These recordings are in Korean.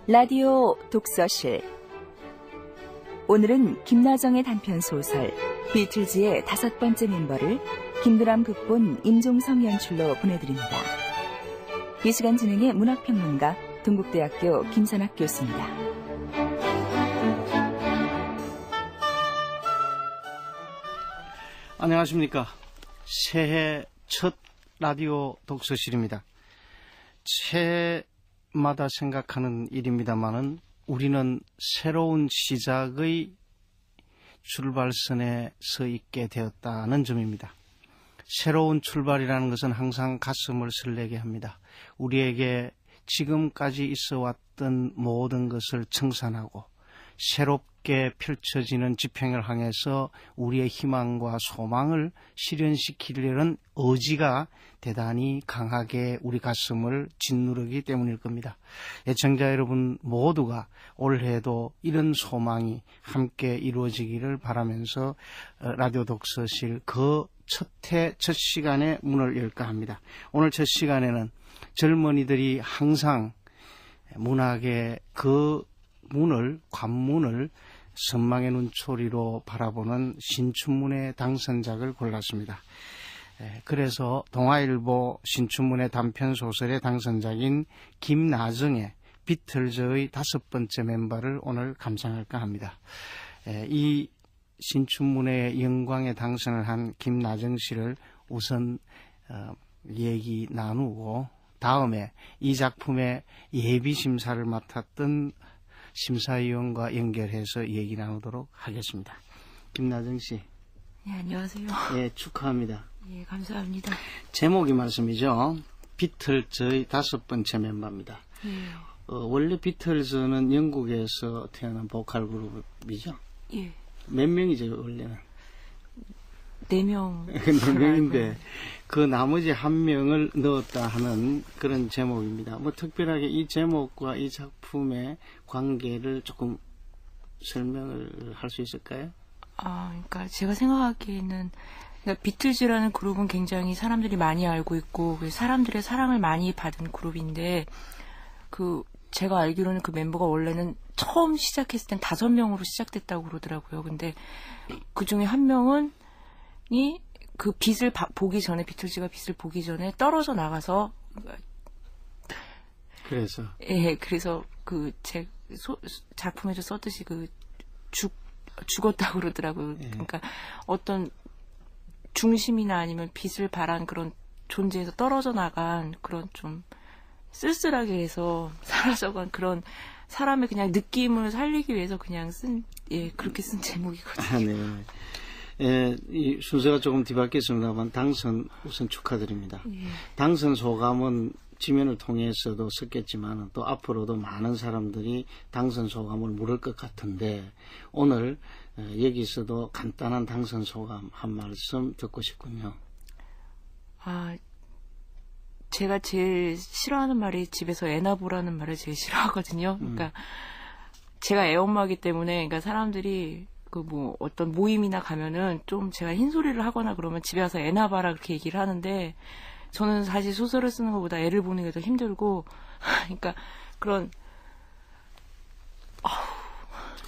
라디오 독서실. 오늘은 김나정의 단편 소설 비틀즈의 5번째 멤버를 김두람 극본, 임종성 연출로 보내드립니다. 이 시간 진행의 문학평론가 동국대학교 김선학 교수입니다. 안녕하십니까. 새해 첫 라디오 독서실입니다. 새해마다 생각하는 일입니다마는 우리는 새로운 시작의 출발선에 서 있게 되었다는 점입니다. 새로운 출발이라는 것은 항상 가슴을 설레게 합니다. 우리에게 지금까지 있어 왔던 모든 것을 청산하고 새롭게 펼쳐지는 지평을 향해서 우리의 희망과 소망을 실현시키려는 의지가 대단히 강하게 우리 가슴을 짓누르기 때문일 겁니다. 애청자 여러분 모두가 올해도 이런 소망이 함께 이루어지기를 바라면서 라디오 독서실 그 첫 시간에 문을 열까 합니다. 오늘 첫 시간에는 젊은이들이 항상 문학의 그 관문을 선망의 눈초리로 바라보는 신춘문예 당선작을 골랐습니다. 그래서 동아일보 신춘문예 단편소설의 당선작인 김나정의 비틀즈의 5번째 멤버를 오늘 감상할까 합니다. 이 신춘문예 영광에 당선을 한 김나정 씨를 우선 얘기 나누고 다음에 이 작품의 예비심사를 맡았던 심사위원과 연결해서 얘기 나누도록 하겠습니다. 김나정 씨. 네, 안녕하세요. 예, 축하합니다. 예, 감사합니다. 제목이 말씀이죠. 비틀즈의 5번째 멤버입니다. 원래 비틀즈는 영국에서 태어난 보컬 그룹이죠? 예. 몇 명이죠, 원래는? 4명. 4명인데, 그 나머지 1명을 넣었다 하는 그런 제목입니다. 뭐 특별하게 이 제목과 이 작품의 관계를 조금 설명을 할 수 있을까요? 그러니까 제가 생각하기에는 그러니까 비틀즈라는 그룹은 굉장히 사람들이 많이 알고 있고 사람들의 사랑을 많이 받은 그룹인데 제가 알기로는 그 멤버가 원래는 처음 시작했을 땐 5명으로 시작됐다고 그러더라고요. 근데 그 중에 1명은 그 빛을 보기 전에, 비틀즈가 빛을 보기 전에 떨어져 나가서 그래서 제 작품에도 썼듯이 죽었다고 그러더라고요. 예. 그러니까 어떤 중심이나 아니면 빛을 발한 그런 존재에서 떨어져 나간 그런 좀 쓸쓸하게 해서 사라져간 그런 사람의 그냥 느낌을 살리기 위해서 그냥 그렇게 쓴 제목이거든요. 네. 예, 이 순서가 조금 뒤바뀌었습니다만 당선 우선 축하드립니다. 예. 당선 소감은 지면을 통해서도 썼겠지만 또 앞으로도 많은 사람들이 당선 소감을 물을 것 같은데 오늘 여기서도 간단한 당선 소감 한 말씀 듣고 싶군요. 제가 제일 싫어하는 말이 집에서 애나 보라는 말을 제일 싫어하거든요. 그러니까 제가 애엄마이기 때문에 그러니까 사람들이 어떤 모임이나 가면은 좀 제가 흰소리를 하거나 그러면 집에 와서 애나 봐라 그렇게 얘기를 하는데 저는 사실 소설을 쓰는 것보다 애를 보는 게 더 힘들고 그러니까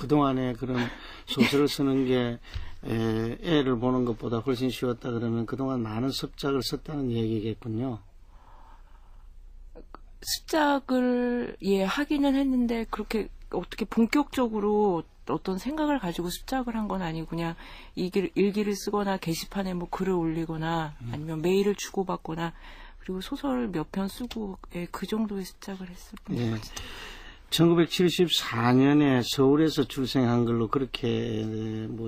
그동안에 그런 소설을 쓰는 게 애를 보는 것보다 훨씬 쉬웠다 그러면 그동안 많은 습작을 썼다는 얘기겠군요. 습작을 하기는 했는데 그렇게 어떻게 본격적으로 어떤 생각을 가지고 습작을 한 건 아니고 그냥 일기를 쓰거나 게시판에 글을 올리거나 아니면 메일을 주고받거나 그리고 소설 몇 편 쓰고 그 정도의 습작을 했을 뿐이거든요. 1974년에 서울에서 출생한 걸로 그렇게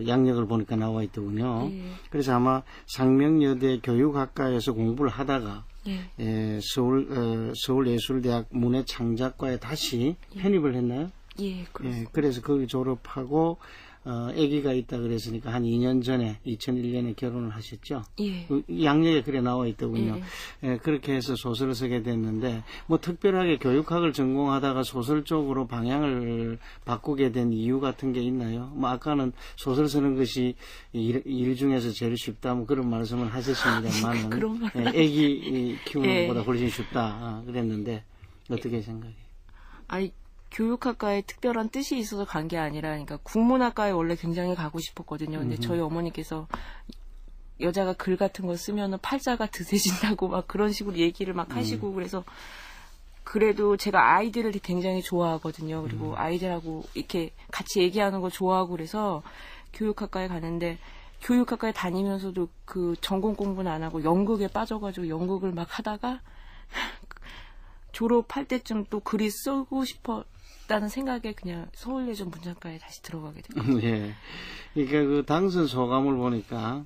양력을 보니까 나와 있더군요. 그래서 아마 상명여대 교육학과에서 공부를 하다가 서울예술대학 문해창작과에 다시 편입을 했나요? 예, 그렇습니다. 그래서 거기 졸업하고 아기가 있다 그랬으니까 한 2년 전에 2001년에 결혼을 하셨죠. 예. 양력에 그래 나와 있더군요. 예, 그렇게 해서 소설을 쓰게 됐는데 특별하게 교육학을 전공하다가 소설 쪽으로 방향을 바꾸게 된 이유 같은 게 있나요? 아까는 소설 쓰는 것이 일 중에서 제일 쉽다 그런 말씀을 하셨습니다만 그런 말 아기 키우는 것보다 훨씬 쉽다 그랬는데 어떻게 생각해요? 교육학과에 특별한 뜻이 있어서 간 게 아니라, 그러니까 국문학과에 원래 굉장히 가고 싶었거든요. 근데 저희 어머니께서 여자가 글 같은 거 쓰면은 팔자가 드세진다고 막 그런 식으로 얘기를 막 하시고, 그래서 그래도 제가 아이들을 굉장히 좋아하거든요. 그리고 아이들하고 이렇게 같이 얘기하는 거 좋아하고 그래서 교육학과에 가는데, 교육학과에 다니면서도 그 전공 공부는 안 하고 연극에 빠져가지고 연극을 막 하다가 졸업할 때쯤 또 글이 쓰고 싶었다는 생각에 그냥 서울예전 문장과에 다시 들어가게 됐거든요. 예. 그러니까 그 당선 소감을 보니까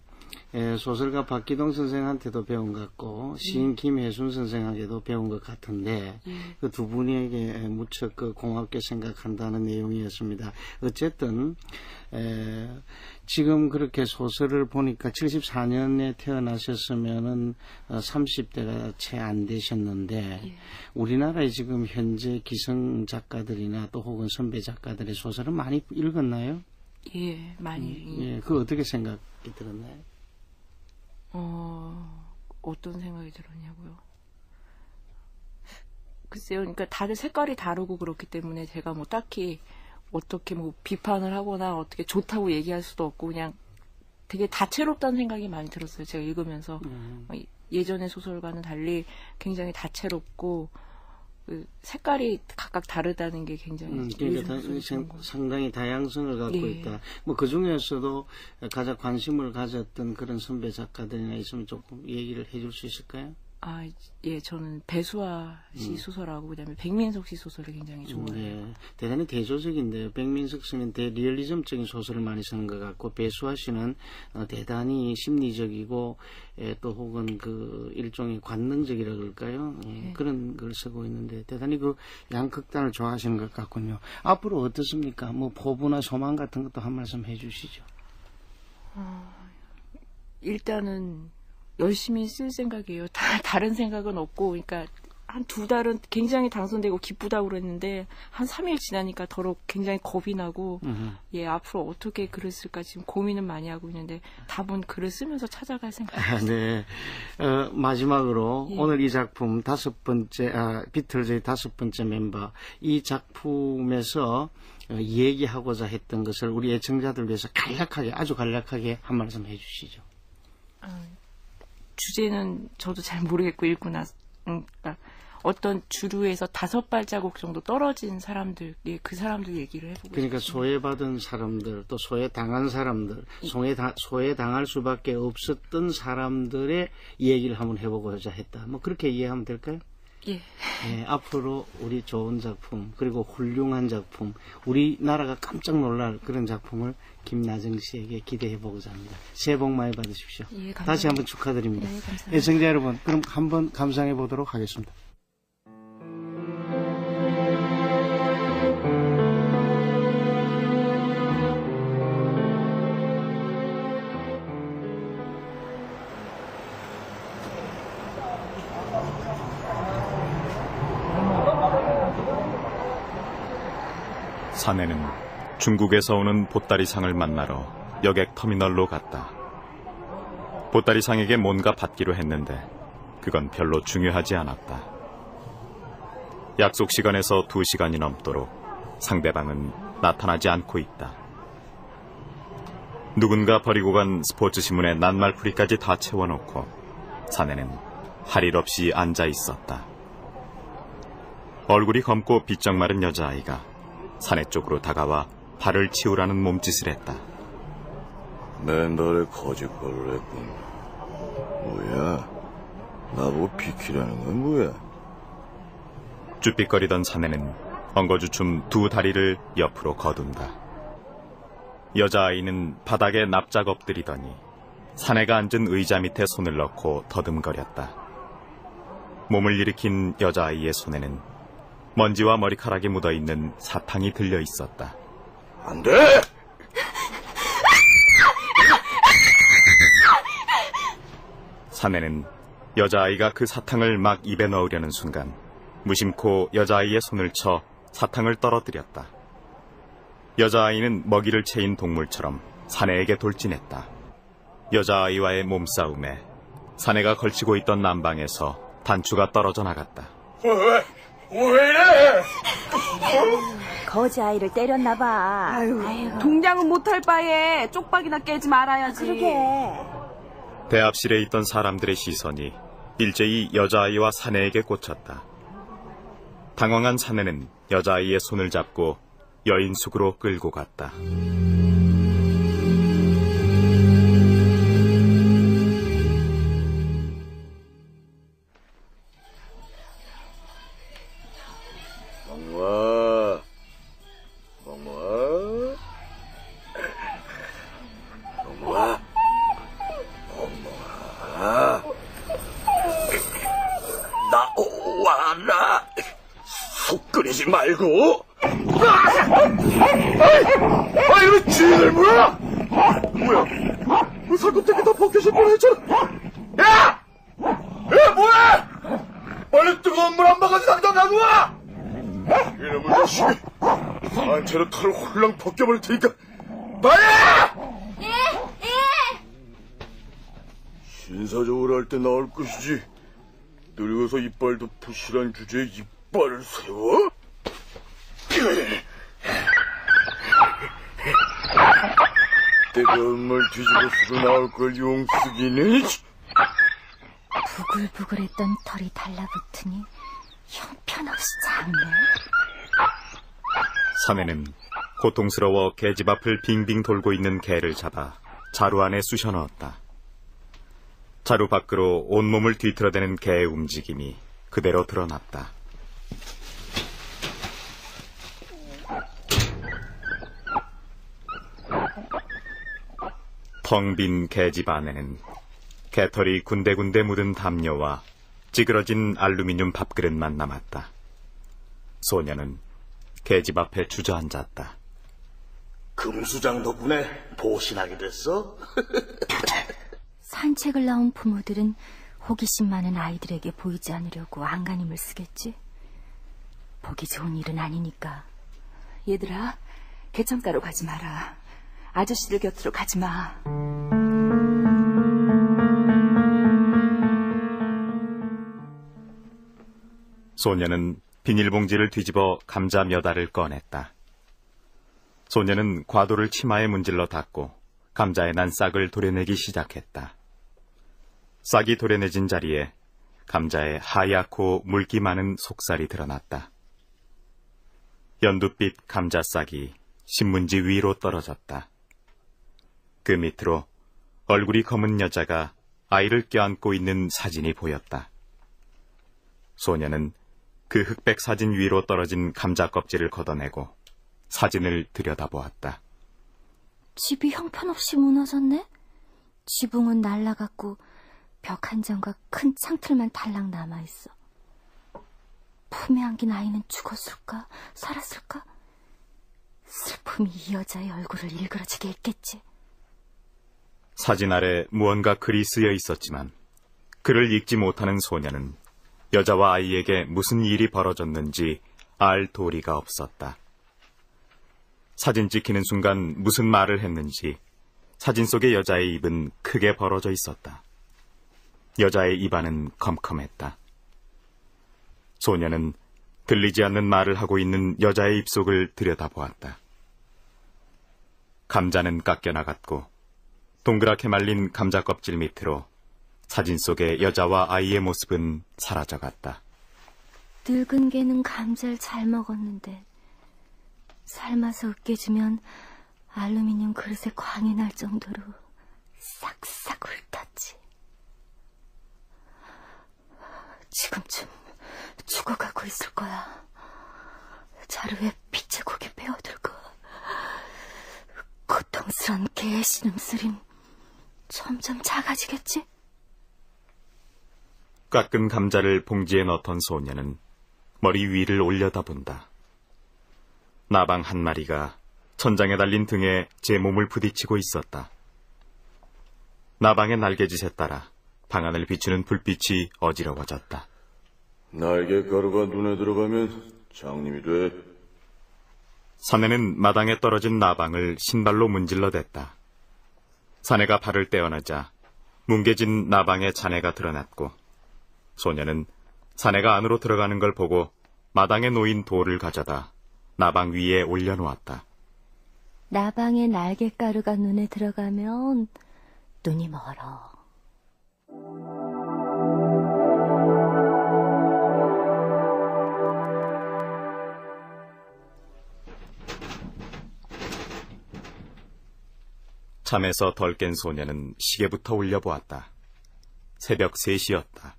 소설가 박기동 선생한테도 배운 것 같고 시인 김혜순 선생에게도 배운 것 같은데 그 두 분에게 무척 고맙게 생각한다는 내용이었습니다. 어쨌든 지금 그렇게 소설을 보니까 74년에 태어나셨으면은 30대가 채 안 되셨는데 우리나라에 지금 현재 기성 작가들이나 또 혹은 선배 작가들의 소설은 많이 읽었나요? 예, 많이. 예, 그 어떻게 생각이 들었나요? 어떤 생각이 들었냐고요? 글쎄요, 그러니까 다들 색깔이 다르고 그렇기 때문에 제가 뭐 딱히 어떻게 뭐 비판을 하거나 어떻게 좋다고 얘기할 수도 없고 그냥 되게 다채롭다는 생각이 많이 들었어요. 제가 읽으면서 예전의 소설과는 달리 굉장히 다채롭고 그 색깔이 각각 다르다는 게 굉장히 그러니까 상당히 다양성을 갖고 있다. 뭐 그 중에서도 가장 관심을 가졌던 그런 선배 작가들이나 있으면 조금 얘기를 해줄 수 있을까요? 아, 예, 저는 배수아 씨 소설하고 그다음에 백민석 씨 소설을 굉장히 좋아해요. 네, 대단히 대조적인데요. 백민석 씨는 대리얼리즘적인 소설을 많이 쓰는 것 같고 배수아 씨는 대단히 심리적이고 또 혹은 그 일종의 관능적이라 그럴까요? 그런 걸 쓰고 있는데 대단히 그 양극단을 좋아하시는 것 같군요. 앞으로 어떻습니까? 뭐 포부나 소망 같은 것도 한 말씀 해주시죠. 일단은 열심히 쓸 생각이에요. 다른 생각은 없고, 그러니까 한 2달은 굉장히 당선되고 기쁘다고 그랬는데 한 3일 지나니까 더러 굉장히 겁이 나고 예, 앞으로 어떻게 글을 쓸까 지금 고민은 많이 하고 있는데 답은 글을 쓰면서 찾아갈 생각입니다. 네. 마지막으로 오늘 이 작품 비틀즈의 5번째 멤버 이 작품에서 얘기하고자 했던 것을 우리 애청자들 위해서 아주 간략하게 한 말씀 해주시죠. 주제는 저도 잘 모르겠고 읽고 나서 그러니까 어떤 주류에서 5발자국 정도 떨어진 사람들, 그 사람들 얘기를 해보고 그러니까 싶습니다. 소외받은 사람들, 또 소외당한 사람들, 소외당할 수밖에 없었던 사람들의 얘기를 한번 해보고자 했다. 뭐 그렇게 이해하면 될까요? 예. 네, 앞으로 우리 좋은 작품 그리고 훌륭한 작품 우리나라가 깜짝 놀랄 그런 작품을 김나정 씨에게 기대해보고자 합니다. 새해 복 많이 받으십시오. 예, 감사합니다. 다시 한번 축하드립니다. 네, 감사합니다. 애청자 여러분 그럼 한번 감상해 보도록 하겠습니다. 사내는 중국에서 오는 보따리상을 만나러 여객 터미널로 갔다. 보따리상에게 뭔가 받기로 했는데 그건 별로 중요하지 않았다. 약속 시간에서 2시간이 넘도록 상대방은 나타나지 않고 있다. 누군가 버리고 간 스포츠 신문에 낱말풀이까지 다 채워놓고 사내는 할 일 없이 앉아 있었다. 얼굴이 검고 비쩍 마른 여자아이가 사내 쪽으로 다가와 발을 치우라는 몸짓을 했다. 맨발에 거짓말을 했군. 뭐야? 나보고 비키라는 건 뭐야? 쭈삣거리던 사내는 엉거주춤 2 다리를 옆으로 거둔다. 여자아이는 바닥에 납작 엎드리더니 사내가 앉은 의자 밑에 손을 넣고 더듬거렸다. 몸을 일으킨 여자아이의 손에는 먼지와 머리카락이 묻어있는 사탕이 들려 있었다. 안 돼! 사내는 여자아이가 그 사탕을 막 입에 넣으려는 순간 무심코 여자아이의 손을 쳐 사탕을 떨어뜨렸다. 여자아이는 먹이를 채인 동물처럼 사내에게 돌진했다. 여자아이와의 몸싸움에 사내가 걸치고 있던 난방에서 단추가 떨어져 나갔다. 왜 이래? 거지 아이를 때렸나 봐. 아유, 동냥은 못할 바에 쪽박이나 깨지 말아야지. 그러게. 대합실에 있던 사람들의 시선이 일제히 여자아이와 사내에게 꽂혔다. 당황한 사내는 여자아이의 손을 잡고 여인숙으로 끌고 갔다. 멍멍아, 나와라. 속 끓이지 말고. 아이고, 쥐를 물어. 뭐야? 살껍데기 다 벗겨질 뻔했잖아. 야! 야, 뭐야? 빨리 뜨거운 물 한 바가지 당장 가져와. 이놈의 자식이 단체로 털을 홀랑 벗겨버릴 테니까 빨리! 예! 신사적으로 할 때 나올 것이지. 늙어서 이빨도 부실한 주제에 이빨을 세워? 뜨거운 물 뒤집어 쓰고 나올 걸 용쓰기는. 부글부글했던 털이 달라붙으니 형편없이 작네. 사내는 고통스러워 계집 앞을 빙빙 돌고 있는 개를 잡아 자루 안에 쑤셔 넣었다. 자루 밖으로 온몸을 뒤틀어대는 개의 움직임이 그대로 드러났다. 텅 빈 개집 안에는 개털이 군데군데 묻은 담요와 찌그러진 알루미늄 밥그릇만 남았다. 소녀는 개집 앞에 주저앉았다. 금수장 덕분에 보신하게 됐어? 산책을 나온 부모들은 호기심 많은 아이들에게 보이지 않으려고 안간힘을 쓰겠지. 보기 좋은 일은 아니니까. 얘들아, 개천가로 가지 마라. 아저씨들 곁으로 가지 마. 소녀는 비닐봉지를 뒤집어 감자 몇 알을 꺼냈다. 소녀는 과도를 치마에 문질러 닫고 감자에 난 싹을 도려내기 시작했다. 싹이 도려내진 자리에 감자에 하얗고 물기 많은 속살이 드러났다. 연두빛 감자싹이 신문지 위로 떨어졌다. 그 밑으로 얼굴이 검은 여자가 아이를 껴안고 있는 사진이 보였다. 소녀는 그 흑백 사진 위로 떨어진 감자 껍질을 걷어내고 사진을 들여다보았다. 집이 형편없이 무너졌네? 지붕은 날라갔고 벽 한 장과 큰 창틀만 달랑 남아있어. 품에 안긴 아이는 죽었을까? 살았을까? 슬픔이 이 여자의 얼굴을 일그러지게 했겠지. 사진 아래 무언가 글이 쓰여 있었지만 글을 읽지 못하는 소녀는 여자와 아이에게 무슨 일이 벌어졌는지 알 도리가 없었다. 사진 찍히는 순간 무슨 말을 했는지 사진 속의 여자의 입은 크게 벌어져 있었다. 여자의 입안은 컴컴했다. 소녀는 들리지 않는 말을 하고 있는 여자의 입속을 들여다보았다. 감자는 깎여나갔고 동그랗게 말린 감자 껍질 밑으로 사진 속의 여자와 아이의 모습은 사라져갔다. 늙은 개는 감자를 잘 먹었는데 삶아서 으깨주면 알루미늄 그릇에 광이 날 정도로 싹싹 훑었지. 지금쯤 죽어가고 있을 거야. 자루에 빛의 고기 빼어들고 고통스러운 개의 신음소린 점점 작아지겠지? 깎은 감자를 봉지에 넣던 소녀는 머리 위를 올려다본다. 나방 한 마리가 천장에 달린 등에 제 몸을 부딪히고 있었다. 나방의 날개짓에 따라 방안을 비추는 불빛이 어지러워졌다. 날개 가루가 눈에 들어가면 장님이 돼. 사내는 마당에 떨어진 나방을 신발로 문질러댔다. 사내가 발을 떼어내자 뭉개진 나방의 잔해가 드러났고 소녀는 사내가 안으로 들어가는 걸 보고 마당에 놓인 돌을 가져다 나방 위에 올려놓았다. 나방의 날갯가루가 눈에 들어가면 눈이 멀어. 잠에서 덜 깬 소녀는 시계부터 올려보았다. 새벽 3시였다.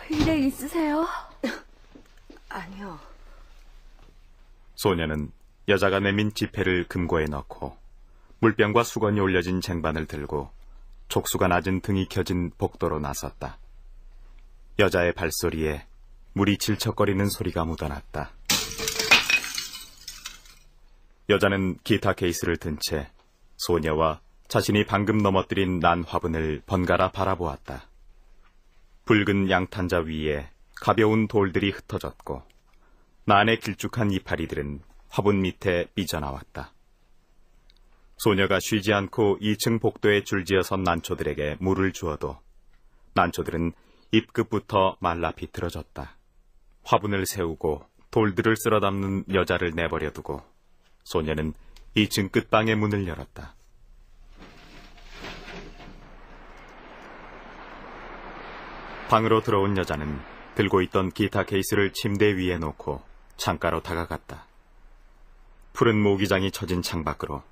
일에 있으세요? 아니요. 소녀는 여자가 내민 지폐를 금고에 넣고 물병과 수건이 올려진 쟁반을 들고 촉수가 낮은 등이 켜진 복도로 나섰다. 여자의 발소리에 물이 질척거리는 소리가 묻어났다. 여자는 기타 케이스를 든 채 소녀와 자신이 방금 넘어뜨린 난 화분을 번갈아 바라보았다. 붉은 양탄자 위에 가벼운 돌들이 흩어졌고 난의 길쭉한 이파리들은 화분 밑에 삐져나왔다. 소녀가 쉬지 않고 2층 복도에 줄지어선 난초들에게 물을 주어도 난초들은 잎끝부터 말라 비틀어졌다. 화분을 세우고 돌들을 쓸어 담는 여자를 내버려두고 소녀는 2층 끝방의 문을 열었다. 방으로 들어온 여자는 들고 있던 기타 케이스를 침대 위에 놓고 창가로 다가갔다. 푸른 모기장이 쳐진 창밖으로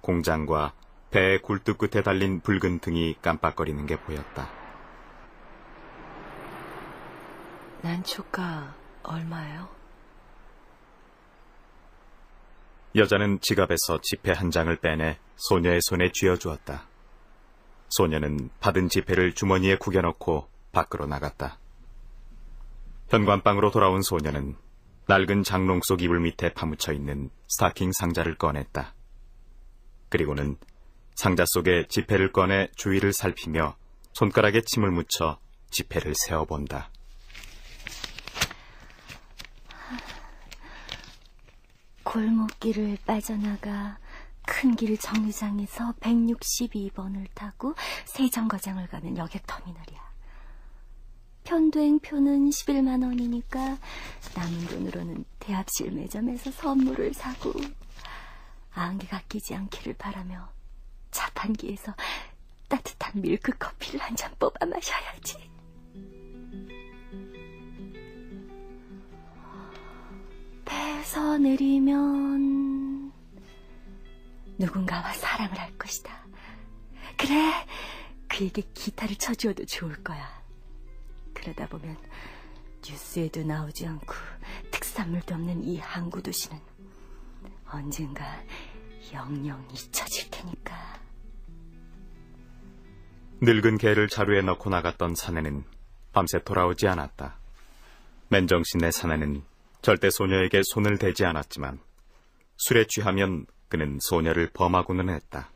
공장과 배의 굴뚝 끝에 달린 붉은 등이 깜빡거리는 게 보였다. 난초가 얼마예요? 여자는 지갑에서 지폐 한 장을 빼내 소녀의 손에 쥐어주었다. 소녀는 받은 지폐를 주머니에 구겨넣고 밖으로 나갔다. 현관방으로 돌아온 소녀는 낡은 장롱 속 이불 밑에 파묻혀 있는 스타킹 상자를 꺼냈다. 그리고는 상자 속에 지폐를 꺼내 주위를 살피며 손가락에 침을 묻혀 지폐를 세어본다. 골목길을 빠져나가 큰 길 정류장에서 162번을 타고 세정거장을 가면 여객터미널이야. 편도행표는 11만 원이니까 남은 돈으로는 대합실 매점에서 선물을 사고 안개가 끼지 않기를 바라며 자판기에서 따뜻한 밀크 커피를 한 잔 뽑아 마셔야지. 배에서 내리면 누군가와 사랑을 할 것이다. 그래, 그에게 기타를 쳐주어도 좋을 거야. 그러다 보면 뉴스에도 나오지 않고 특산물도 없는 이 항구 도시는 언젠가 영영 잊혀질 테니까. 늙은 개를 자루에 넣고 나갔던 사내는 밤새 돌아오지 않았다. 맨정신의 사내는 절대 소녀에게 손을 대지 않았지만 술에 취하면 그는 소녀를 범하고는 했다.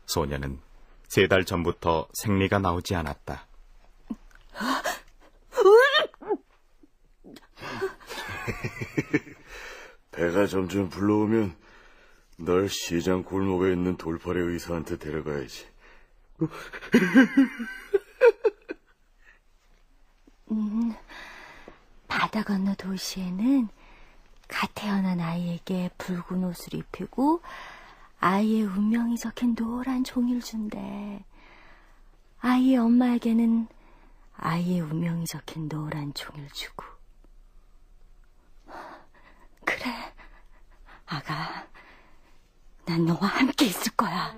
소녀는 3달 전부터 생리가 나오지 않았다. 배가 점점 불러오면 널 시장 골목에 있는 돌팔이 의사한테 데려가야지. 바다 건너 도시에는 갓 태어난 아이에게 붉은 옷을 입히고 아이의 운명이 적힌 노란 종이를 준대. 아이의 엄마에게는 아이의 운명이 적힌 노란 종이를 주고. 그래, 아가, 난 너와 함께 있을 거야.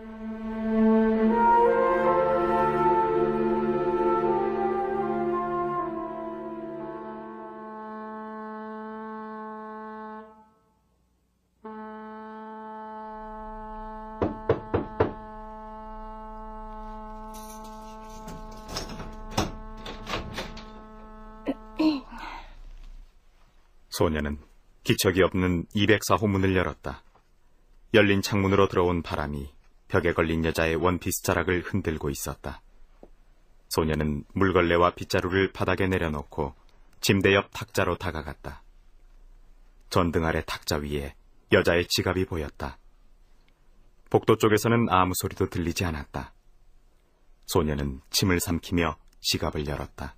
소녀는 기척이 없는 204호 문을 열었다. 열린 창문으로 들어온 바람이 벽에 걸린 여자의 원피스 자락을 흔들고 있었다. 소녀는 물걸레와 빗자루를 바닥에 내려놓고 침대 옆 탁자로 다가갔다. 전등 아래 탁자 위에 여자의 지갑이 보였다. 복도 쪽에서는 아무 소리도 들리지 않았다. 소녀는 침을 삼키며 지갑을 열었다.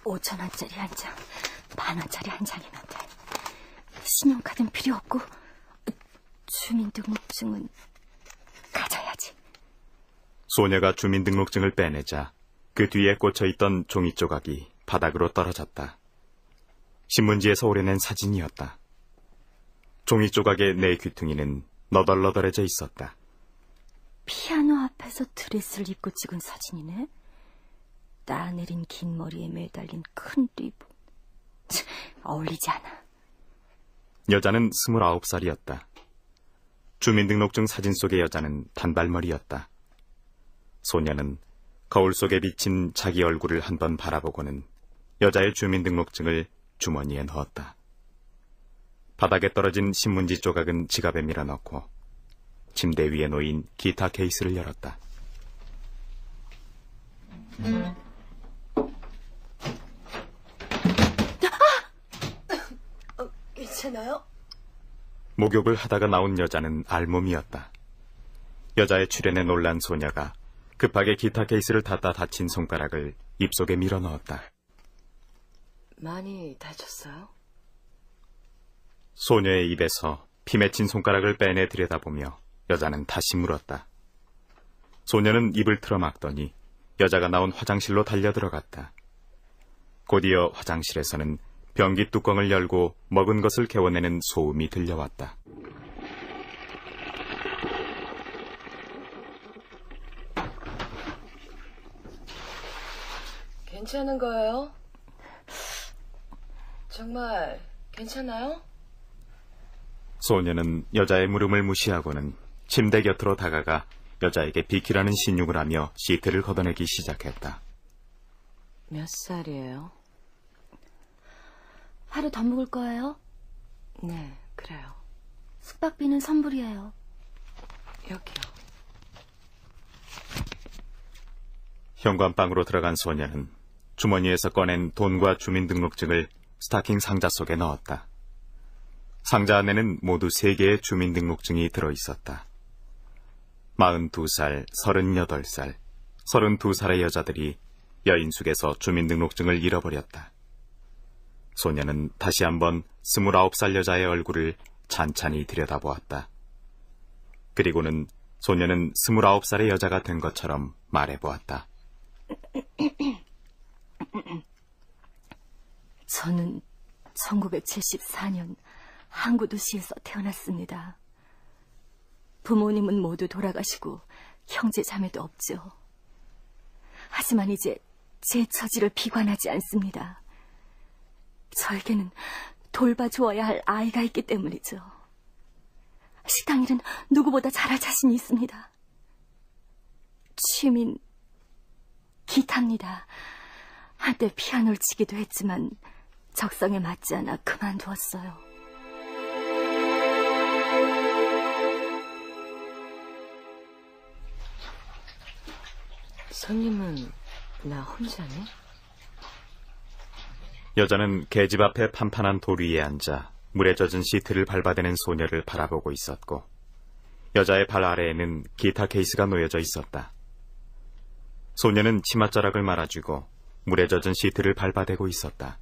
5,000원짜리 한 장, 10,000원짜리 한 장이면 돼. 신용카드는 필요 없고 주민등록증은 가져야지. 소녀가 주민등록증을 빼내자 그 뒤에 꽂혀있던 종이 조각이 바닥으로 떨어졌다. 신문지에서 오려낸 사진이었다. 종이 조각의 네 귀퉁이는 너덜너덜해져 있었다. 피아노 앞에서 드레스를 입고 찍은 사진이네. 따내린 긴 머리에 매달린 큰 리본. 어울리지 않아. 여자는 29살이었다. 주민등록증 사진 속의 여자는 단발머리였다. 소녀는 거울 속에 비친 자기 얼굴을 한번 바라보고는 여자의 주민등록증을 주머니에 넣었다. 바닥에 떨어진 신문지 조각은 지갑에 밀어넣고 침대 위에 놓인 기타 케이스를 열었다. 괜찮아요? 목욕을 하다가 나온 여자는 알몸이었다. 여자의 출현에 놀란 소녀가 급하게 기타 케이스를 닫다 다친 손가락을 입속에 밀어넣었다. 많이 다쳤어요? 소녀의 입에서 피 맺힌 손가락을 빼내 들여다보며 여자는 다시 물었다. 소녀는 입을 틀어막더니 여자가 나온 화장실로 달려들어갔다. 곧이어 화장실에서는 변기 뚜껑을 열고 먹은 것을 개워내는 소음이 들려왔다. 괜찮은 거예요? 정말 괜찮아요? 소녀는 여자의 물음을 무시하고는 침대 곁으로 다가가 여자에게 비키라는 신용을 하며 시트를 걷어내기 시작했다. 몇 살이에요? 하루 더 묵을 거예요? 네, 그래요. 숙박비는 선불이에요. 여기요. 현관방으로 들어간 소녀는 주머니에서 꺼낸 돈과 주민등록증을 스타킹 상자 속에 넣었다. 상자 안에는 모두 3개의 주민등록증이 들어있었다. 42살, 38살, 32살의 여자들이 여인숙에서 주민등록증을 잃어버렸다. 소녀는 다시 한번 29살 여자의 얼굴을 찬찬히 들여다보았다. 그리고는 소녀는 29살의 여자가 된 것처럼 말해보았다. 저는 1974년 항구도시에서 태어났습니다. 부모님은 모두 돌아가시고 형제 자매도 없죠. 하지만 이제 제 처지를 비관하지 않습니다. 저에게는 돌봐주어야 할 아이가 있기 때문이죠. 식당 일은 누구보다 잘할 자신이 있습니다. 취미는 기타입니다. 한때 피아노를 치기도 했지만 적성에 맞지 않아 그만두었어요. 손님은 나 혼자네? 여자는 계집 앞에 판판한 돌 위에 앉아 물에 젖은 시트를 밟아대는 소녀를 바라보고 있었고 여자의 발 아래에는 기타 케이스가 놓여져 있었다. 소녀는 치맛자락을 말아주고 물에 젖은 시트를 밟아대고 있었다.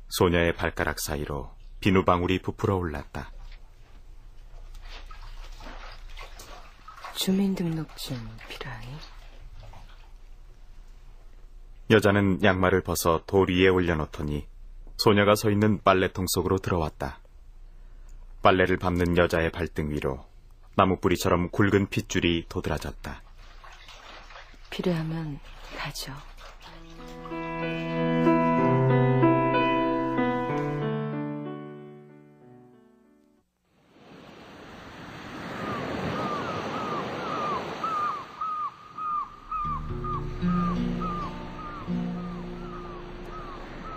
소녀의 발가락 사이로 비누방울이 부풀어 올랐다. 주민등록증 필요하니? 여자는 양말을 벗어 돌 위에 올려놓더니 소녀가 서 있는 빨래통 속으로 들어왔다. 빨래를 밟는 여자의 발등 위로 나무뿌리처럼 굵은 핏줄이 도드라졌다. 필요하면 가져.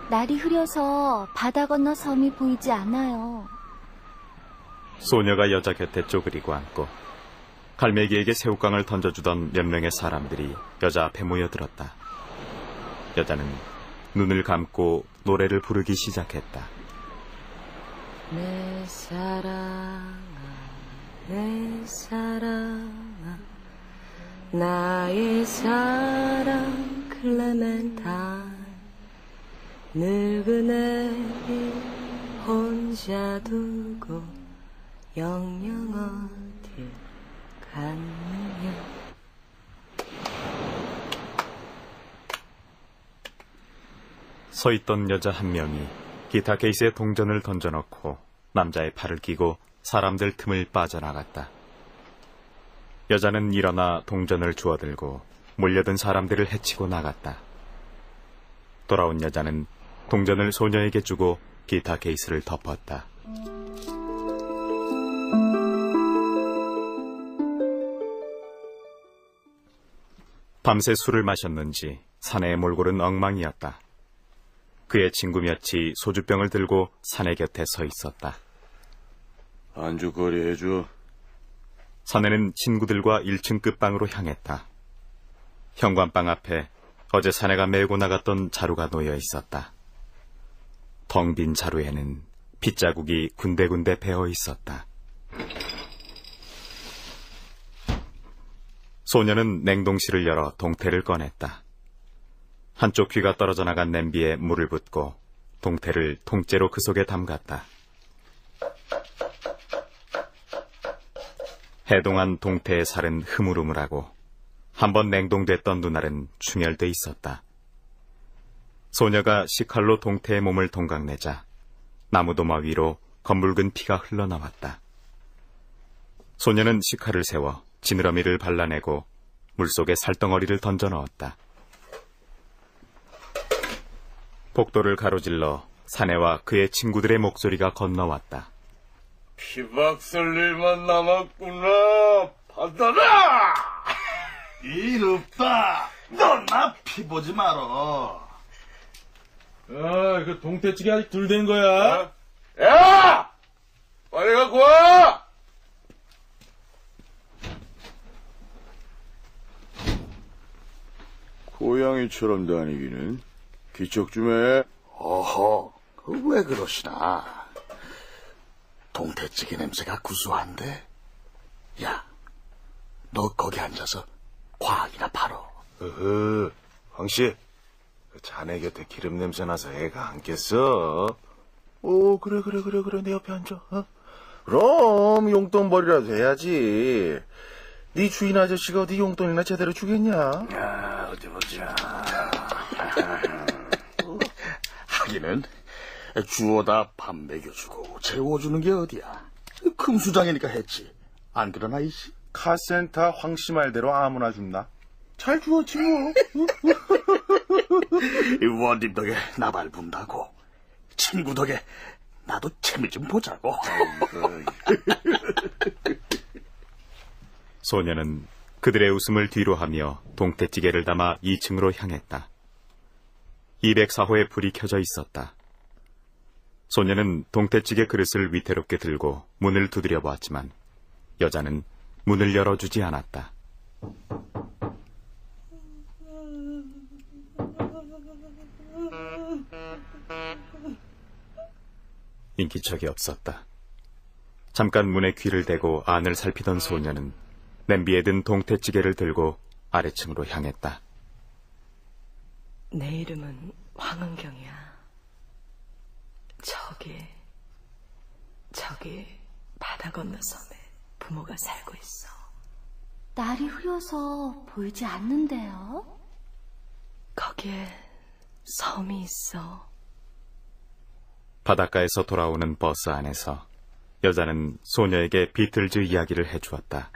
날이 흐려서 바다 건너 섬이 보이지 않아요. 소녀가 여자 곁에 쪼그리고 앉고 갈매기에게 새우깡을 던져주던 몇 명의 사람들이 여자 앞에 모여들었다. 여자는 눈을 감고 노래를 부르기 시작했다. 내 사랑아, 내 사랑아, 나의 사랑 클레멘타인, 늙은 애를 혼자 두고 영영 어딜 갔느냐. 서 있던 여자 한 명이 기타 케이스에 동전을 던져넣고 남자의 팔을 끼고 사람들 틈을 빠져나갔다. 여자는 일어나 동전을 주워들고 몰려든 사람들을 해치고 나갔다. 돌아온 여자는 동전을 소녀에게 주고 기타 케이스를 덮었다. 밤새 술을 마셨는지 사내의 몰골은 엉망이었다. 그의 친구 몇이 소주병을 들고 사내 곁에 서 있었다. 안주거리 해줘. 사내는 친구들과 1층 끝방으로 향했다. 현관방 앞에 어제 사내가 메고 나갔던 자루가 놓여 있었다. 텅 빈 자루에는 핏자국이 군데군데 배어 있었다. 소녀는 냉동실을 열어 동태를 꺼냈다. 한쪽 귀가 떨어져 나간 냄비에 물을 붓고 동태를 통째로 그 속에 담갔다. 해동한 동태의 살은 흐물흐물하고 한번 냉동됐던 눈알은 충혈돼 있었다. 소녀가 식칼로 동태의 몸을 동강내자 나무도마 위로 검붉은 피가 흘러나왔다. 소녀는 식칼을 세워 지느러미를 발라내고 물속에 살덩어리를 던져 넣었다. 복도를 가로질러 사내와 그의 친구들의 목소리가 건너왔다. 피박살 일만 남았구나. 받아라! 일 없다. 넌 나 피 보지 말어. 그 동태찌개 아직 덜 된 거야? 야! 빨리 갖고 와! 고양이처럼 다니기는 기척 좀 해. 어허, 왜 그러시나. 동태찌개 냄새가 구수한데. 야, 너 거기 앉아서 과학이나 팔어. 황씨, 자네 곁에 기름 냄새 나서 애가 안 깼어. 오, 그래, 내 옆에 앉아. 그럼 용돈벌이라도 해야지. 네 주인 아저씨가 어디 용돈이나 제대로 주겠냐? 야, 어디 보자. 하기는 주워다 밥 먹여주고 재워주는 게 어디야. 금수장이니까 했지. 안 그러나 이씨? 카센터 황씨 말대로 아무나 준다. 잘 주웠지 뭐. 원님 덕에 나발 분다고. 친구 덕에 나도 재미 좀 보자고. 소녀는 그들의 웃음을 뒤로하며 동태찌개를 담아 2층으로 향했다. 204호에 불이 켜져 있었다. 소녀는 동태찌개 그릇을 위태롭게 들고 문을 두드려 보았지만 여자는 문을 열어주지 않았다. 인기척이 없었다. 잠깐 문에 귀를 대고 안을 살피던 소녀는 냄비에 든 동태찌개를 들고 아래층으로 향했다. 내 이름은 황은경이야. 저기 바다 건너 섬에 부모가 살고 있어. 날이 흐려서 보이지 않는데요? 거기에 섬이 있어. 바닷가에서 돌아오는 버스 안에서 여자는 소녀에게 비틀즈 이야기를 해주었다.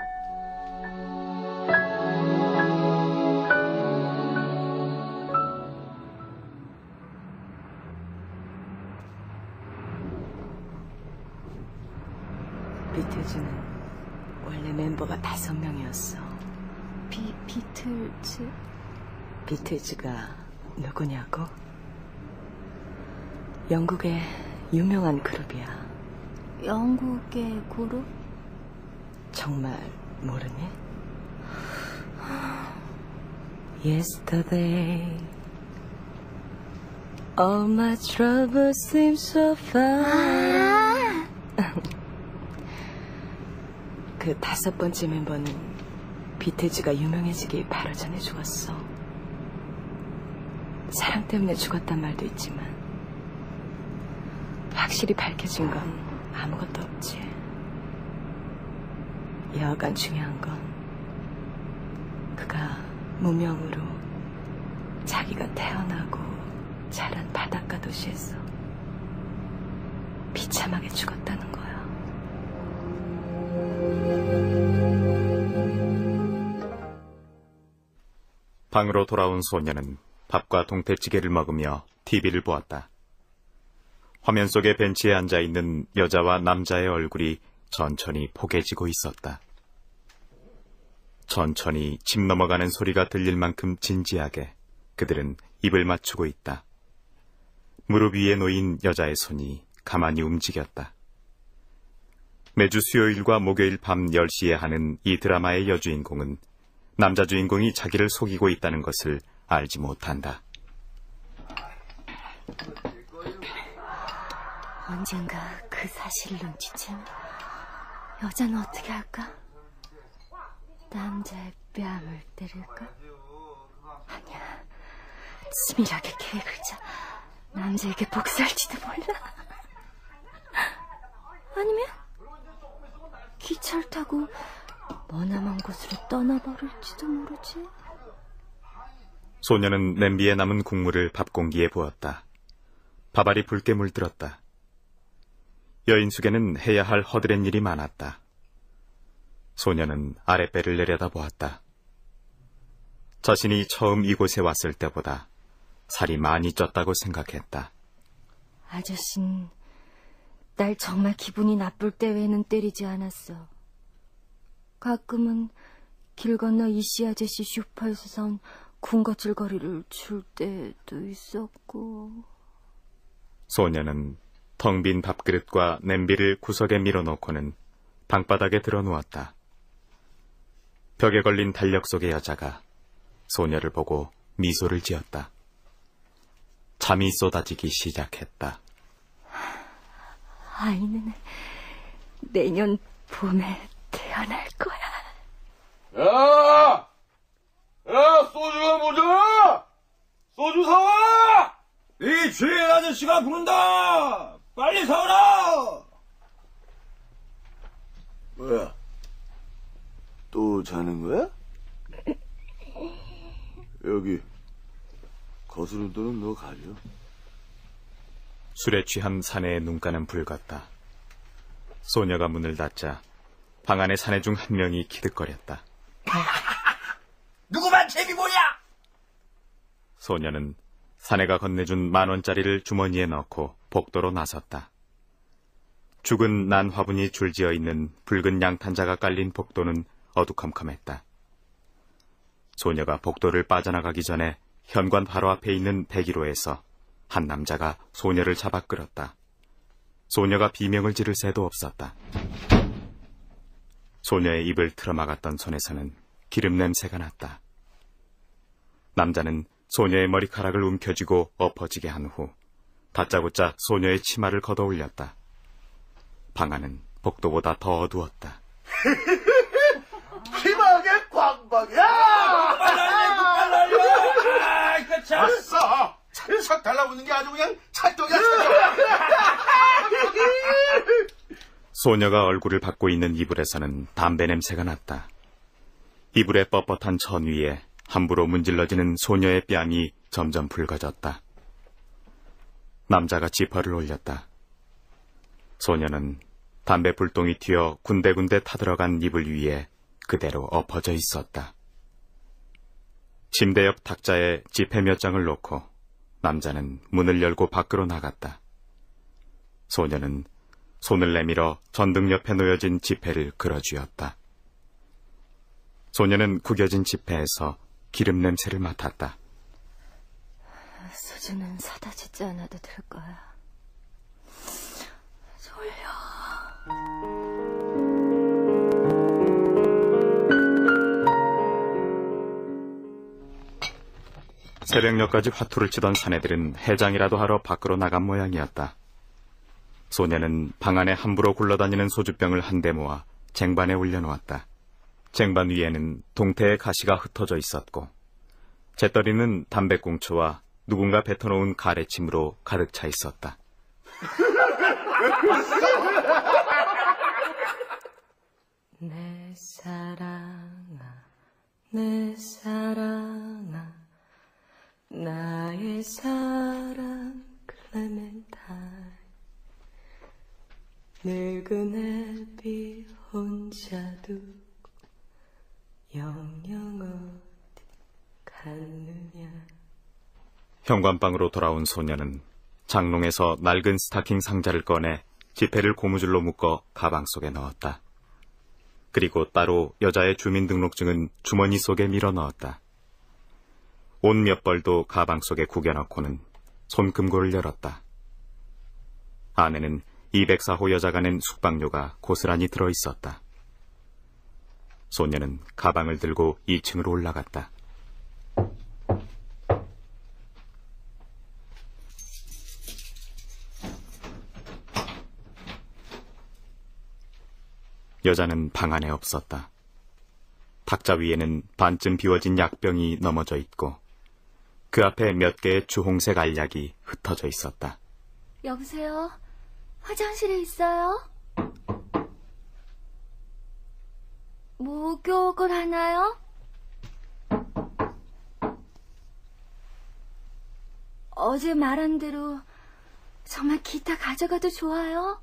비틀즈는 원래 멤버가 5명이었어. 비틀즈? 비틀즈가 누구냐고? 영국의 유명한 그룹이야. 영국의 그룹? 정말 모르니? Yesterday All my troubles seem so far. 그 5번째 멤버는 비틀즈가 유명해지기 바로 전에 죽었어. 사랑 때문에 죽었단 말도 있지만 확실히 밝혀진 건 아무것도 없지. 여하간 중요한 건 그가 무명으로 자기가 태어나고 자란 바닷가 도시에서 비참하게 죽었다는 거야. 방으로 돌아온 소녀는 밥과 동태찌개를 먹으며 TV를 보았다. 화면 속의 벤치에 앉아있는 여자와 남자의 얼굴이 천천히 포개지고 있었다. 천천히 집 넘어가는 소리가 들릴 만큼 진지하게 그들은 입을 맞추고 있다. 무릎 위에 놓인 여자의 손이 가만히 움직였다. 매주 수요일과 목요일 밤 10시에 하는 이 드라마의 여주인공은 남자 주인공이 자기를 속이고 있다는 것을 알지 못한다. 언젠가 그 사실을 눈치채면 여자는 어떻게 할까? 남자의 뺨을 때릴까? 아니야, 치밀하게 계획을 짜 남자에게 복수할지도 몰라. 아니면 기차를 타고 머나먼 곳으로 떠나버릴지도 모르지. 소녀는 냄비에 남은 국물을 밥공기에 부었다. 밥알이 붉게 물들었다. 여인숙에는 해야 할 허드렛 일이 많았다. 소녀는 아랫배를 내려다보았다. 자신이 처음 이곳에 왔을 때보다 살이 많이 쪘다고 생각했다. 아저씨는 날 정말 기분이 나쁠 때 외에는 때리지 않았어. 가끔은 길 건너 이씨 아저씨 슈퍼에서 산 군것질거리를 줄 때도 있었고. 소녀는 텅 빈 밥그릇과 냄비를 구석에 밀어놓고는 방바닥에 드러누웠다. 벽에 걸린 달력 속의 여자가 소녀를 보고 미소를 지었다. 잠이 쏟아지기 시작했다. 아이는 내년 봄에 태어날 거야. 야! 야, 소주가 모자라! 소주 사와! 이 주인 아저씨가 부른다! 빨리 사오라! 뭐야? 또 자는 거야? 여기 거스름돈은 너 가져. 술에 취한 사내의 눈가는 붉었다. 소녀가 문을 닫자 방 안의 사내 중 한 명이 기득거렸다. 누구만 제비 뭐냐? 소녀는 사내가 건네준 10,000원짜리를 주머니에 넣고 복도로 나섰다. 죽은 난 화분이 줄지어 있는 붉은 양탄자가 깔린 복도는 어두컴컴했다. 소녀가 복도를 빠져나가기 전에 현관 바로 앞에 있는 101호에서 한 남자가 소녀를 잡아 끌었다. 소녀가 비명을 지를 새도 없었다. 소녀의 입을 틀어막았던 손에서는 기름 냄새가 났다. 남자는 소녀의 머리카락을 움켜쥐고 엎어지게 한 후 다짜고짜 소녀의 치마를 걷어올렸다. 방 안은 복도보다 더 어두웠다. 희망의 광방이야! 아싸! sak 달라붙는 게 아주 그냥 찰떡이야, 찰떡! 소녀가 얼굴을 받고 있는 이불에서는 담배 냄새가 났다. 이불의 뻣뻣한 천 위에 함부로 문질러지는 소녀의 뺨이 점점 붉어졌다. 남자가 지퍼를 올렸다. 소녀는 담배 불똥이 튀어 군데군데 타들어간 이불 위에 그대로 엎어져 있었다. 침대 옆 탁자에 지폐 몇 장을 놓고 남자는 문을 열고 밖으로 나갔다. 소녀는 손을 내밀어 전등 옆에 놓여진 지폐를 끌어쥐었다. 소녀는 구겨진 지폐에서 기름 냄새를 맡았다. 소주는 사다 주지 않아도 될 거야. 졸려. 새벽녘까지 화투를 치던 사내들은 해장이라도 하러 밖으로 나간 모양이었다. 소녀는 방 안에 함부로 굴러다니는 소주병을 한데 모아 쟁반에 올려놓았다. 쟁반 위에는 동태의 가시가 흩어져 있었고 재떨이는 담배꽁초와 누군가 뱉어놓은 가래침으로 가득 차 있었다. 내 사랑아, 내 사랑아, 나의 사랑 클레멘타인. 늙은 애비 혼자 두고 영영 어디 갔느냐. 현관방으로 돌아온 소녀는 장롱에서 낡은 스타킹 상자를 꺼내 지폐를 고무줄로 묶어 가방 속에 넣었다. 그리고 따로 여자의 주민등록증은 주머니 속에 밀어 넣었다. 옷 몇 벌도 가방 속에 구겨 넣고는 손금고를 열었다. 안에는 204호 여자가 낸 숙박료가 고스란히 들어있었다. 소녀는 가방을 들고 2층으로 올라갔다. 여자는 방 안에 없었다. 탁자 위에는 반쯤 비워진 약병이 넘어져 있고 그 앞에 몇 개의 주홍색 알약이 흩어져 있었다. 여보세요? 화장실에 있어요? 목욕을 하나요? 어제 말한 대로 정말 기타 가져가도 좋아요?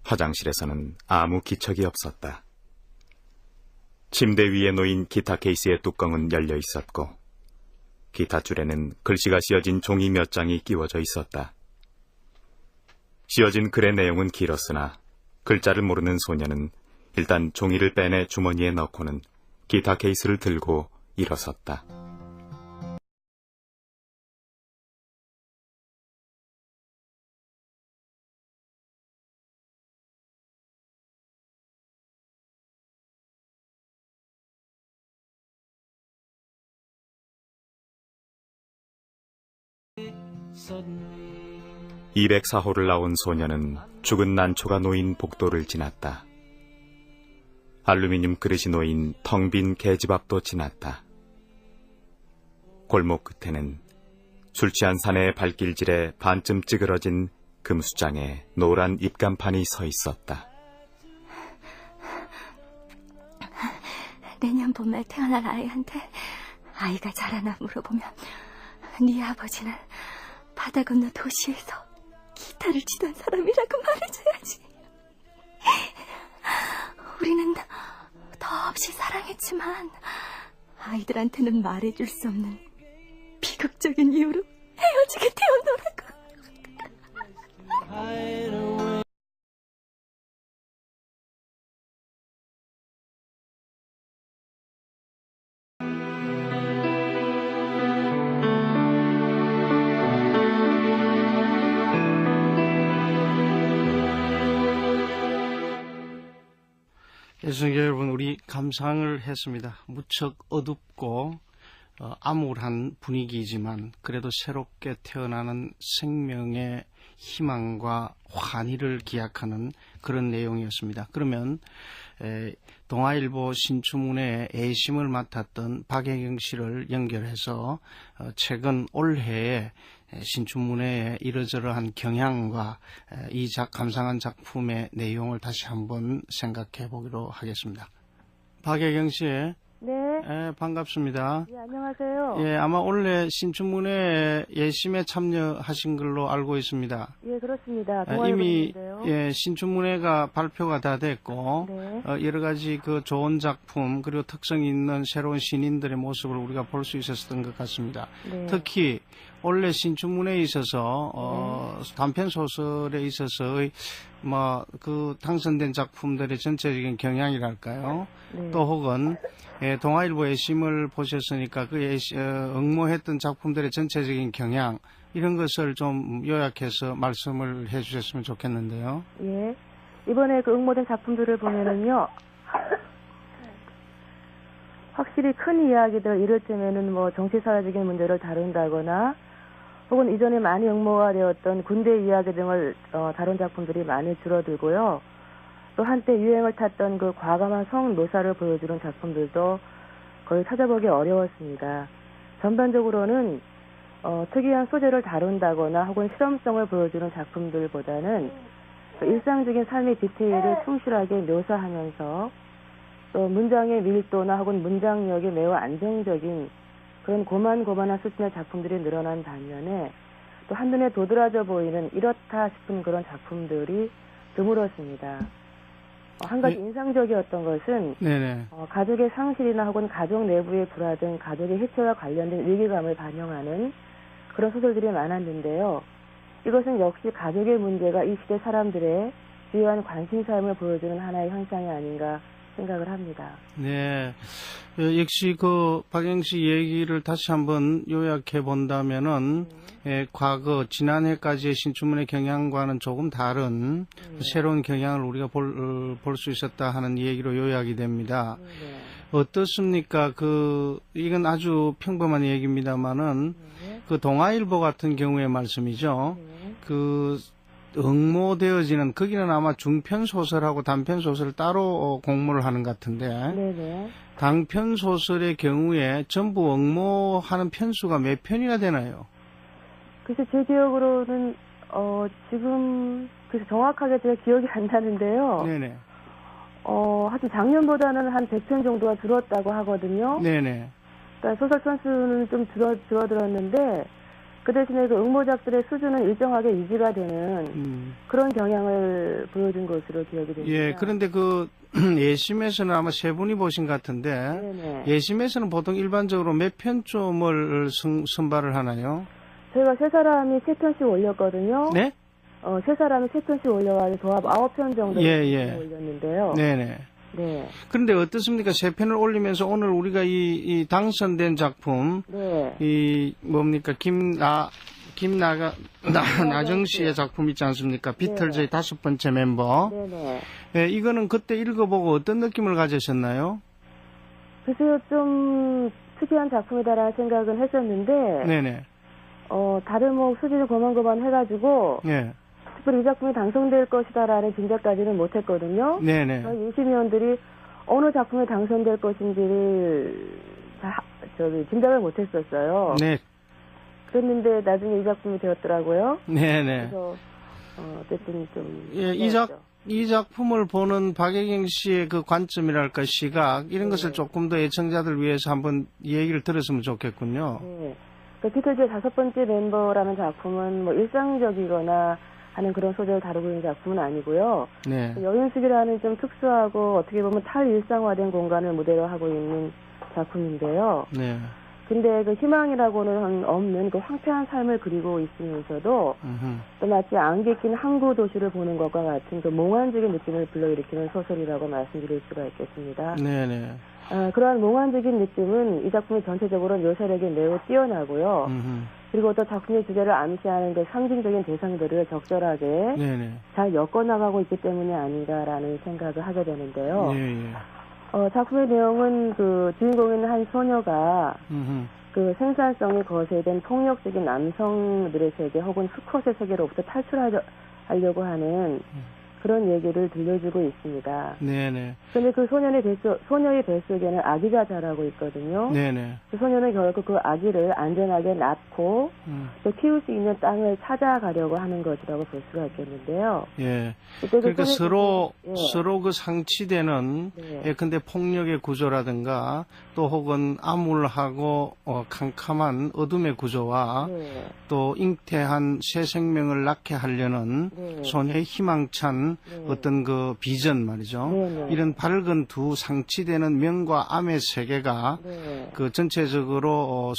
화장실에서는 아무 기척이 없었다. 침대 위에 놓인 기타 케이스의 뚜껑은 열려 있었고 기타 줄에는 글씨가 씌어진 종이 몇 장이 끼워져 있었다. 씌어진 글의 내용은 길었으나 글자를 모르는 소녀는 일단 종이를 빼내 주머니에 넣고는 기타 케이스를 들고 일어섰다. 선 204호를 나온 소녀는 죽은 난초가 놓인 복도를 지났다. 알루미늄 그릇이 놓인 텅 빈 계집 앞도 지났다. 골목 끝에는 술 취한 사내의 발길질에 반쯤 찌그러진 금수장에 노란 입간판이 서 있었다. 내년 봄에 태어날 아이한테 아이가 자라나 물어보면 네 아버지는 바다 건너 도시에서 기타를 치던 사람이라고 말해줘야지. 우리는 더없이 사랑했지만 아이들한테는 말해줄 수 없는 비극적인 이유로 헤어지게 되었노라고. 애청자 여러분, 우리 감상을 했습니다. 무척 어둡고 암울한 분위기이지만 그래도 새롭게 태어나는 생명의 희망과 환희를 기약하는 그런 내용이었습니다. 그러면 동아일보 신춘문예의 애심을 맡았던 박혜경 씨를 연결해서 최근 올해에 신춘문예의 이러저러한 경향과 이 감상한 작품의 내용을 다시 한번 생각해 보기로 하겠습니다. 박혜경 씨, 네, 반갑습니다. 네, 안녕하세요. 예, 아마 원래 신춘문예 예심에 참여하신 걸로 알고 있습니다. 예, 그렇습니다. 이미 신춘문예가 발표가 다 됐고 네. 여러 가지 그 좋은 작품 그리고 특성 있는 새로운 신인들의 모습을 우리가 볼 수 있었던 것 같습니다. 네. 특히 원래 신춘문예에 있어서 단편 소설에 있어서의 뭐 그 당선된 작품들의 전체적인 경향이랄까요? 네. 또 혹은 동아일보 애심을 보셨으니까 그 응모했던 작품들의 전체적인 경향 이런 것을 좀 요약해서 말씀을 해주셨으면 좋겠는데요. 예, 이번에 그 응모된 작품들을 보면은요, 확실히 큰 이야기들 이를테면은 뭐 정치사회적인 문제를 다룬다거나 혹은 이전에 많이 응모가 되었던 군대 이야기 등을 다룬 작품들이 많이 줄어들고요. 또 한때 유행을 탔던 그 과감한 성 묘사를 보여주는 작품들도 거의 찾아보기 어려웠습니다. 전반적으로는 특이한 소재를 다룬다거나 혹은 실험성을 보여주는 작품들보다는 일상적인 삶의 디테일을 충실하게 묘사하면서 또 문장의 밀도나 혹은 문장력이 매우 안정적인 그런 고만고만한 수준의 작품들이 늘어난 반면에 또 한눈에 도드라져 보이는 이렇다 싶은 그런 작품들이 드물었습니다. 한 가지 인상적이었던 것은 가족의 상실이나 혹은 가족 내부의 불화 등 가족의 해체와 관련된 위기감을 반영하는 그런 소설들이 많았는데요. 이것은 역시 가족의 문제가 이 시대 사람들의 주요한 관심사임을 보여주는 하나의 현상이 아닌가 생각을 합니다. 네. 역시 그 박영 씨 얘기를 다시 한번 요약해 본다면은 과거 지난해까지의 신춘문예 경향과는 조금 다른 새로운 경향을 우리가 볼 수 있었다 하는 얘기로 요약이 됩니다. 어떻습니까? 이건 아주 평범한 얘기입니다만은 그 동아일보 같은 경우의 말씀이죠. 응모되어지는 거기는 아마 중편 소설하고 단편 소설을 따로 공모를 하는 것 같은데 단편 소설의 경우에 전부 응모하는 편수가 몇 편이나 되나요? 그래서 제 기억으로는 지금 그래서 정확하게 제가 기억이 안 나는데요. 네네. 하여튼 작년보다는 한 100편 정도가 줄었다고 하거든요. 네네. 그러니까 소설 편수는 좀 줄어들었는데 그 대신에 그 응모작들의 수준은 일정하게 유지가 되는 그런 경향을 보여준 것으로 기억이 됩니다. 예, 그런데 예심에서는 아마 세 분이 보신 것 같은데 네네. 예심에서는 보통 일반적으로 몇 편쯤을 선발을 하나요? 저희가 세 사람이 3편씩 올렸거든요. 네? 세 사람이 3편씩 올려가지고 도합 9편 정도 올렸는데요. 네네. 네. 그런데 어떻습니까? 3편을 올리면서 오늘 우리가 이 당선된 작품, 뭡니까? 나정 씨의 작품 있지 않습니까? 비틀즈의 5번째 멤버. 네네. 네, 이거는 그때 읽어보고 어떤 느낌을 가지셨나요? 글쎄요, 좀 특이한 작품이다라는 생각은 했었는데, 네네. 다들 수준이 고만고만 해가지고, 특별히 이 작품이 당선될 것이다라는 짐작까지는 못했거든요. 네네. 유심위원들이 어느 작품이 당선될 것인지를 짐작을 못했었어요. 네. 그랬는데 나중에 이 작품이 되었더라고요. 네네. 그래서 어쨌든 좀 이 작품을 보는 박예경 씨의 그 관점이랄까 시각 이런 것을 조금 더 애청자들 위해서 한번 얘기를 들었으면 좋겠군요. 네. 비틀즈의 5번째 멤버라는 작품은 일상적이거나 하는 그런 소재를 다루고 있는 작품은 아니고요. 네. 여윤숙이라는 좀 특수하고 어떻게 보면 탈일상화된 공간을 무대로 하고 있는 작품인데요. 네. 근데 희망이라고는 없는 황폐한 삶을 그리고 있으면서도 또 마치 안개 낀 항구 도시를 보는 것과 같은 몽환적인 느낌을 불러일으키는 소설이라고 말씀드릴 수가 있겠습니다. 네네. 그러한 몽환적인 느낌은 이 작품이 전체적으로 묘사력이 매우 뛰어나고요. 그리고 또 작품의 주제를 암시하는 상징적인 대상들을 적절하게 잘 엮어나가고 있기 때문이 아닌가라는 생각을 하게 되는데요. 작품의 내용은 주인공인 한 소녀가 생산성이 거세된 폭력적인 남성들의 세계 혹은 수컷의 세계로부터 탈출하려고 하는 그런 얘기를 들려주고 있습니다. 네네. 그런데 그 소녀의 뱃속에는 아기가 자라고 있거든요. 네네. 그 소녀는 결국 그 아기를 안전하게 낳고 또 키울 수 있는 땅을 찾아가려고 하는 것이라고 볼 수가 있겠는데요. 예. 그러니까 서로 그 상치되는 예컨대 폭력의 구조라든가 또 혹은 암울하고 캄캄한 어둠의 구조와 또 잉태한 새 생명을 낳게 하려는 소녀의 희망찬 어떤 그 비전 말이죠. 이런 밝은 두 상치되는 명과 암의 세계가 그 전체적으로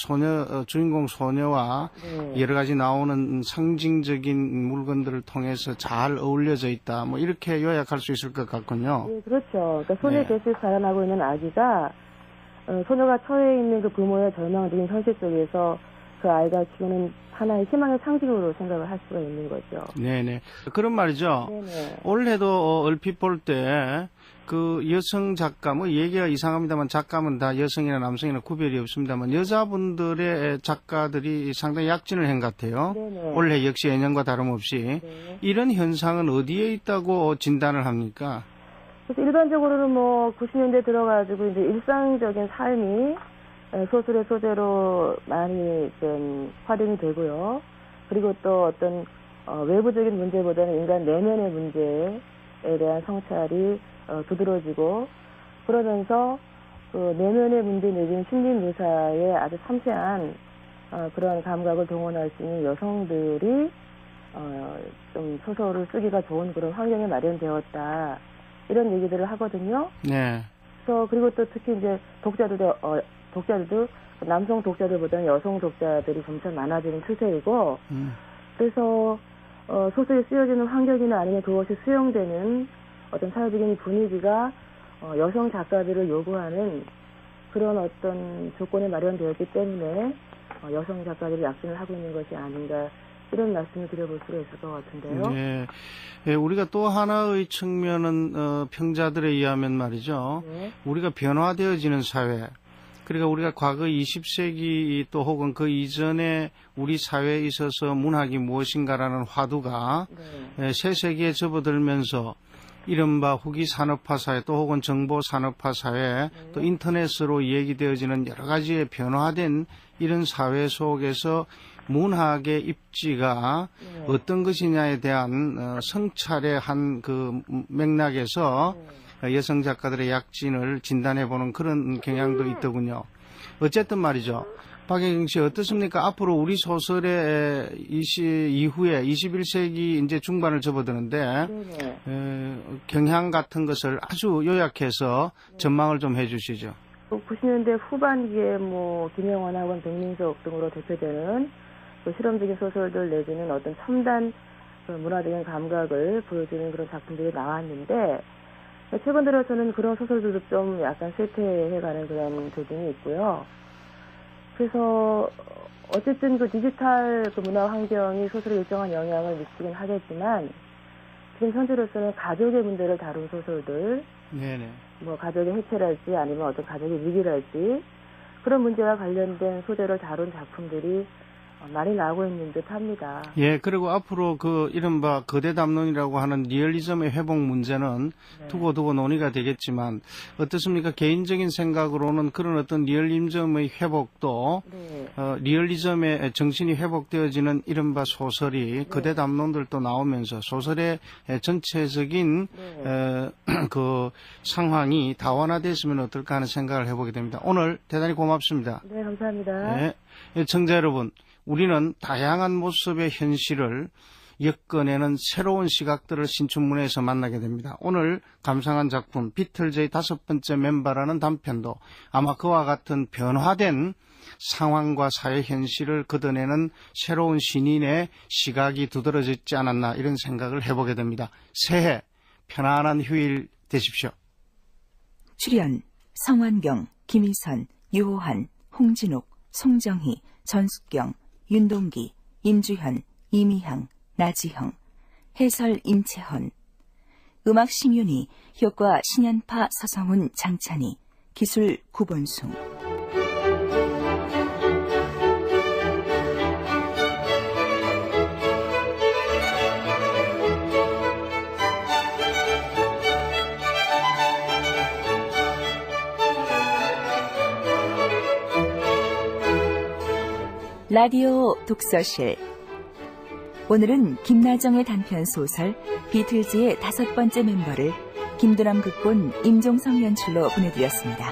주인공 소녀와 여러 가지 나오는 상징적인 물건들을 통해서 잘 어울려져 있다. 이렇게 요약할 수 있을 것 같군요. 네, 그렇죠. 그러니까 소녀의 뱃을 자라나고 있는 아기가 소녀가 처해 있는 그 부모의 절망적인 현실 속에서 그 아이가 지금은 하나의 희망의 상징으로 생각을 할 수가 있는 거죠. 네네. 그런 말이죠. 네네. 올해도 얼핏 볼 때 그 여성 작가, 얘기가 이상합니다만 작가면 다 여성이나 남성이나 구별이 없습니다만 여자분들의 작가들이 상당히 약진을 한 것 같아요. 네네. 올해 역시 예년과 다름없이. 이런 현상은 어디에 있다고 진단을 합니까? 그래서 일반적으로는 90년대 들어가지고 이제 일상적인 삶이 소설의 소재로 많이 좀 활용이 되고요. 그리고 또 어떤 외부적인 문제보다는 인간 내면의 문제에 대한 성찰이 두드러지고 그러면서 그 내면의 문제 내지는 심리 묘사에 아주 섬세한 그런 감각을 동원할 수 있는 여성들이 좀 소설을 쓰기가 좋은 그런 환경이 마련되었다. 이런 얘기들을 하거든요. 네. 그래서 그리고 또 특히 이제 독자들도 남성 독자들보다는 여성 독자들이 점차 많아지는 추세이고, 그래서 소설이 쓰여지는 환경이나 아니면 그것이 수용되는 어떤 사회적인 분위기가 여성 작가들을 요구하는 그런 어떤 조건이 마련되었기 때문에 여성 작가들이 약진을 하고 있는 것이 아닌가 이런 말씀을 드려볼 수가 있을 것 같은데요. 네. 네, 우리가 또 하나의 측면은 평자들에 의하면 말이죠. 네. 우리가 변화되어지는 사회. 그러니까 우리가 과거 20세기 또 혹은 그 이전에 우리 사회에 있어서 문학이 무엇인가라는 화두가 새 세기에 접어들면서 이른바 후기 산업화 사회 또 혹은 정보 산업화 사회 또 인터넷으로 얘기되어지는 여러 가지의 변화된 이런 사회 속에서 문학의 입지가 어떤 것이냐에 대한 성찰의 한 그 맥락에서 여성 작가들의 약진을 진단해보는 그런 경향도 있더군요. 어쨌든 말이죠. 박혜경 씨 어떻습니까? 앞으로 우리 소설의 이후에 21세기 이제 중반을 접어드는데 경향 같은 것을 아주 요약해서 전망을 좀 해주시죠. 90년대 후반기에 뭐 김영원하고 백민석 등으로 대표되는 그 실험적인 소설들 내지는 어떤 첨단 문화적인 감각을 보여주는 그런 작품들이 나왔는데 최근 들어서는 그런 소설들도 좀 약간 쇠퇴해가는 그런 조짐이 있고요. 그래서 어쨌든 그 디지털 그 문화 환경이 소설에 일정한 영향을 미치긴 하겠지만 지금 현재로서는 가족의 문제를 다룬 소설들, 네네. 뭐 가족의 해체랄지 아니면 어떤 가족의 위기랄지 그런 문제와 관련된 소재를 다룬 작품들이 많이 나오고 있는 듯 합니다. 예, 그리고 앞으로 그 이른바 거대 담론이라고 하는 리얼리즘의 회복 문제는 두고두고 논의가 되겠지만 어떻습니까? 개인적인 생각으로는 그런 어떤 리얼리즘의 회복도 리얼리즘의 정신이 회복되어지는 이른바 소설이 거대 담론들도 나오면서 소설의 전체적인 그 상황이 다원화됐으면 어떨까 하는 생각을 해보게 됩니다. 오늘 대단히 고맙습니다. 네, 감사합니다. 네, 청자 여러분. 우리는 다양한 모습의 현실을 엮어내는 새로운 시각들을 신춘문예에서 만나게 됩니다. 오늘 감상한 작품 비틀즈의 5번째 멤버라는 단편도 아마 그와 같은 변화된 상황과 사회 현실을 걷어내는 새로운 신인의 시각이 두드러지지 않았나 이런 생각을 해보게 됩니다. 새해 편안한 휴일 되십시오. 출연 성완경, 김희선, 유호한, 홍진욱, 송정희, 전숙경, 윤동기, 임주현, 이미향, 나지형, 해설 임채헌, 음악 심윤희, 효과 신연파 서성훈, 장찬희, 기술 구본숭. 라디오 독서실. 오늘은 김나정의 단편 소설 비틀즈의 5번째 멤버를 김두람 극본, 임종성 연출로 보내드렸습니다.